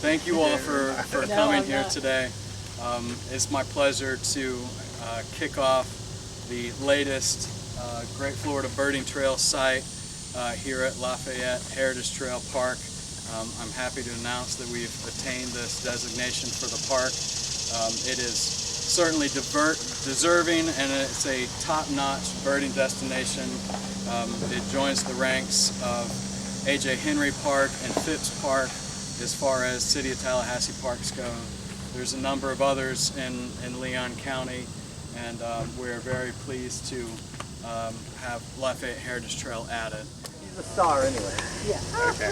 Thank you all for coming here today. It's my pleasure to kick off the latest Great Florida Birding Trail site here at Lafayette Heritage Trail Park. I'm happy to announce that we've attained this designation for the park. It is certainly deserving, and it's a top-notch birding destination. It joins the ranks of A.J. Henry Park and Phipps Park as far as City of Tallahassee Parks go. There's a number of others in Leon County, and we're very pleased to have Lafayette Heritage Trail added. He's a star anyway. Yeah. Okay.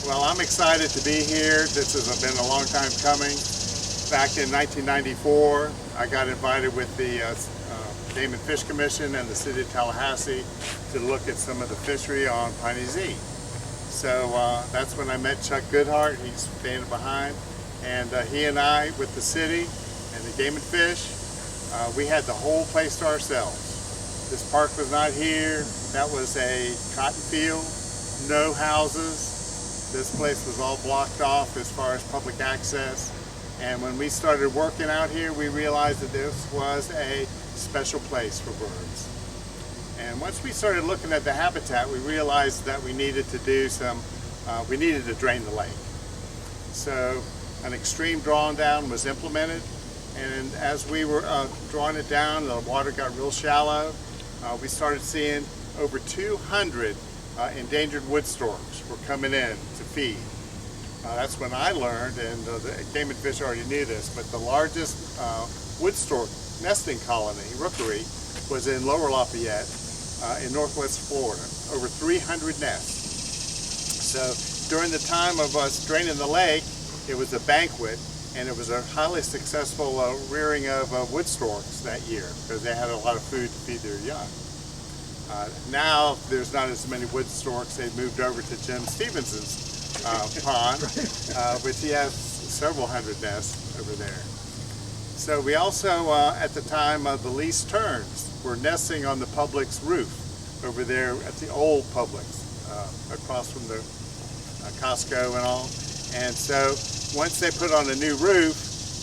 Well, I'm excited to be here. This has been a long time coming. Back in 1994, I got invited with the Game and Fish Commission and the City of Tallahassee to look at some of the fishery on Piney Z. So that's when I met Chuck Goodhart. He's standing behind. And he and I, with the city and the Game and Fish, we had the whole place to ourselves. This park was not here. That was a cotton field, no houses. This place was all blocked off as far as public access. And when we started working out here, we realized that this was a special place for birds. And once we started looking at the habitat, we realized that we needed to do we needed to drain the lake. So an extreme drawing down was implemented. And as we were drawing it down, the water got real shallow. We started seeing over 200 endangered wood storks were coming in to feed. That's when I learned, and the Game and Fish already knew this, but the largest wood stork nesting colony, rookery, was in Lower Lafayette in northwest Florida, over 300 nests. So during the time of us draining the lake, it was a banquet, and it was a highly successful rearing of wood storks that year because they had a lot of food to feed their young. Now there's not as many wood storks. They've moved over to Jim Stevenson's pond, which he has several hundred nests over there. So we also, at the time of the least terns, were nesting on the Publix roof over there at the old Publix, across from the Costco and all. And so once they put on a new roof,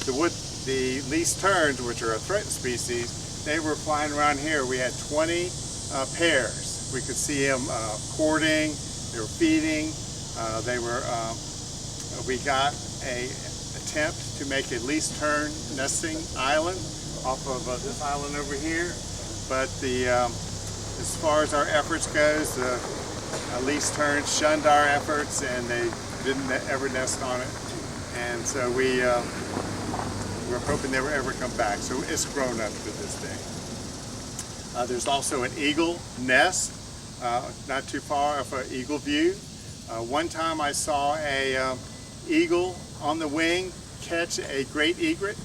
the least terns, which are a threatened species, they were flying around here. We had 20 pairs. We could see them courting, they were feeding. We got an attempt to make a least tern nesting island off of this island over here, but as far as our efforts goes, the least terns shunned our efforts and they didn't ever nest on it, and so we're hoping they will ever come back. So it's grown up to this day. There's also an eagle nest not too far off of Eagle View. One time I saw a eagle on the wing catch a great egret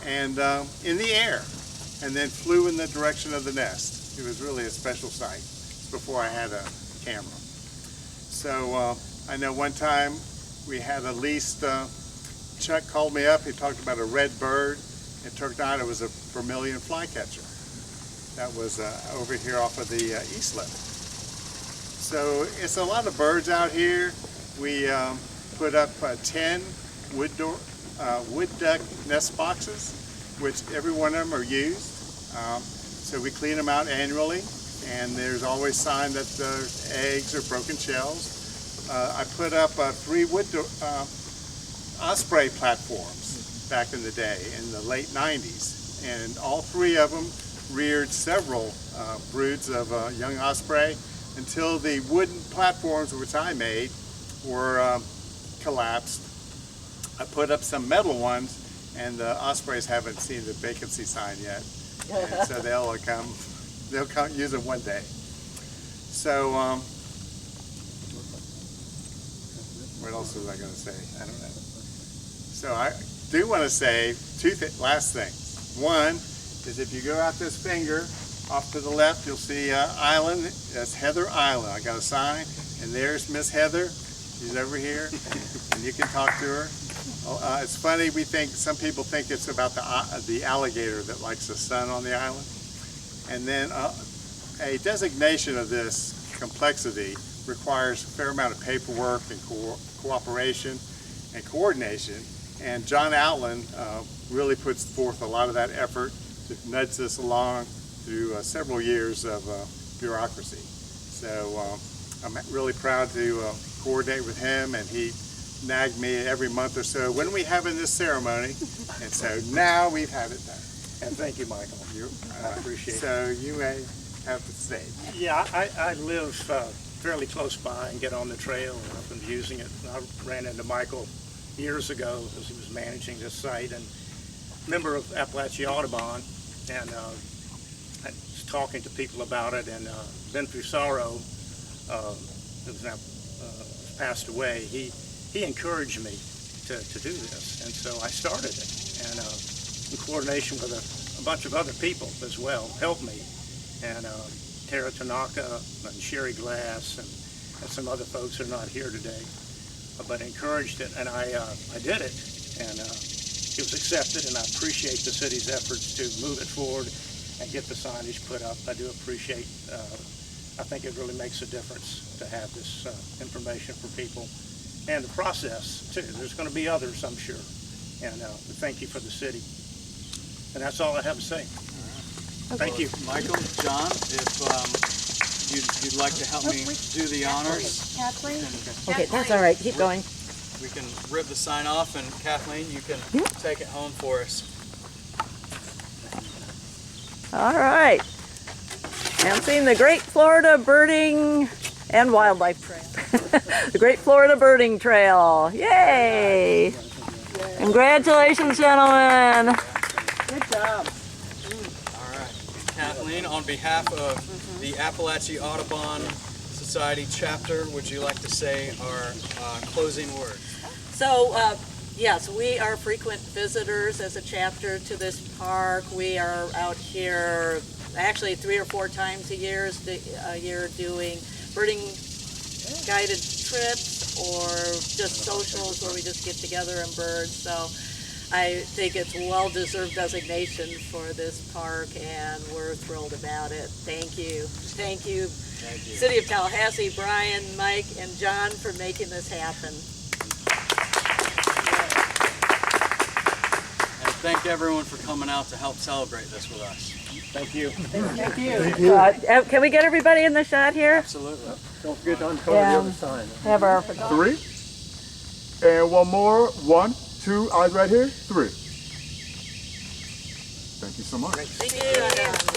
and in the air, and then flew in the direction of the nest. It was really a special sight before I had a camera. So I know one time we had a least, Chuck called me up, he talked about a red bird. It turned out it was a vermilion flycatcher. That was over here off of the east lip. So it's a lot of birds out here. We put up 10 wood duck nest boxes, which every one of them are used. So we clean them out annually, and there's always sign that the eggs are broken shells. I put up 3 osprey platforms back in the day, in the late 90s, and all 3 of them reared several broods of young osprey until the wooden platforms, which I made, were collapsed. I put up some metal ones, and the ospreys haven't seen the vacancy sign yet, and so they'll come use them one day. So what else was I going to say? I don't know. So I do want to say 2 last things. One is, if you go out this finger off to the left, you'll see an island. That's Heather Island. I got a sign, and there's Miss Heather. She's over here, and you can talk to her. It's funny, some people think it's about the alligator that likes the sun on the island. And then a designation of this complexity requires a fair amount of paperwork and cooperation and coordination. And John Outland really puts forth a lot of that effort to nudge us along through several years of bureaucracy. So I'm really proud to coordinate with him, and he nagged me every month or so, when are we having this ceremony? And so now we've had it done. And thank you, Michael. I appreciate it. So you may have the stage. Yeah, I live fairly close by and get on the trail, and I've been using it. I ran into Michael years ago as he was managing this site, and member of Appalachia Audubon, and I was talking to people about it, and Ben Fusaro, who's now passed away, he encouraged me to do this, and so I started it, and in coordination with a bunch of other people as well, helped me, and Tara Tanaka and Sherry Glass and some other folks are not here today, but encouraged it, and I did it, and it was accepted, and I appreciate the city's efforts to move it forward and get the signage put up. I do appreciate, I think it really makes a difference to have this information for people, and the process too. There's going to be others, I'm sure, and thank you for the city. And that's all I have to say. Thank you. Michael, John, if you'd like to help me do the honors. Kathleen? Okay, that's all right. Keep going. We can rip the sign off, and Kathleen, you can take it home for us. All right. I'm seeing the Great Florida Birding and Wildlife Trail. The Great Florida Birding Trail. Yay! Congratulations, gentlemen. Good job. All right. Kathleen, on behalf of the Appalachia Audubon Society chapter, would you like to say our closing words? So, yes, we are frequent visitors as a chapter to this park. We are out here actually 3 or 4 times a year doing birding guided trips or just socials where we just get together and bird. So I think it's well-deserved designation for this park, and we're thrilled about it. Thank you. Thank you. Thank you. City of Tallahassee, Brian, Mike, and John for making this happen. And thank everyone for coming out to help celebrate this with us. Thank you. Thank you. Can we get everybody in the shot here? Absolutely. Don't forget to uncover the other sign. Have our 3. And one more. 1, 2, eyes right here. 3. Thank you so much. Thank you.